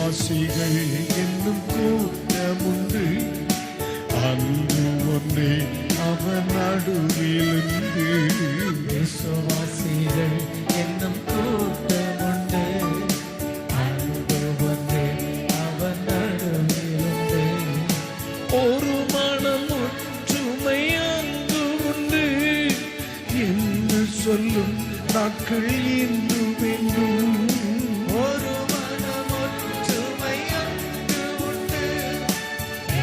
விசுவாசிகள் என்னும் கூட்டமுண்டு, அன்பு ஒன்றே அவன் நடுவிலிருந்து. விசுவாசிகள் என்னும் கூட்டமுண்டு, அன்பு ஒன்றே அவன் நடுவிலிருந்து. ஒரு மனம் ஒற்றுமை அங்கு உண்டு என்று சொல்லும் நாட்கள் இன்று வேண்டும். ஒரு மனம் ஒற்றுமை அங்கு உண்டு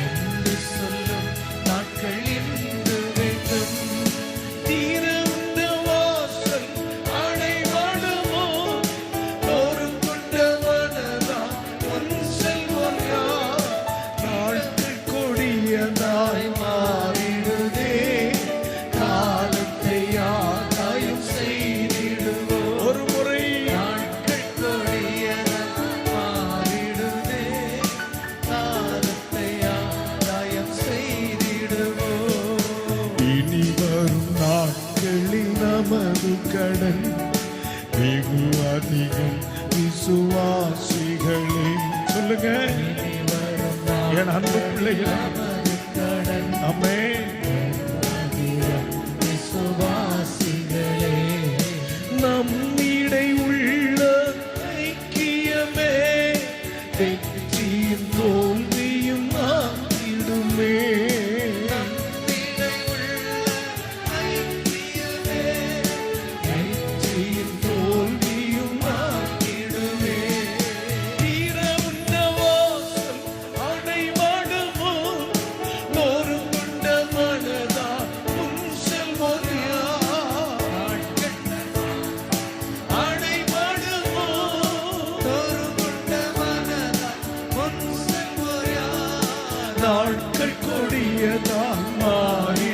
என்று சொல்லும் நாட்கள் இன்று வேண்டும். திறந்த வாசல் அடைபடுமோ, தோறும் கொண்ட மனதா உன் செல்வம் யார்? நாட்கள் கொடியதாய் மாறிடுதே, காலத்தை ஆதாயம் செய்திடுவோ. ஒரு முறை நாட்கள் கொடியதாய் மாறிடுதே, காலத்தை ஆதாயம் செய்திடுவோம். இனி வரும் நாட்களில் நமது கடன் வெகு அதிகம். விசுவாசிகளே சொல்லுங்க, இனி வரும் என் அன்பு பிள்ளைகள். நமது கடன் ஆமென். விசுவாசிகளே, நம்மிடை உள்ள ஐக்கியமே வெற்றியும் தோல்வியும் ஆகிடுமே. நம்மிடை உள்ள ஐக்கியமே வெற்றியும் தோல்வியும் ஆகிடுமே. திறந்த வாசல் அடைபடுமோ, தோறும் கொண்ட மனதா உன் செல்வம் யார்? அடைபடுமோ, தோறுகொண்ட மனதா உன் செல்வோர் யார்? நாட்கள் கொடியதால் மாறி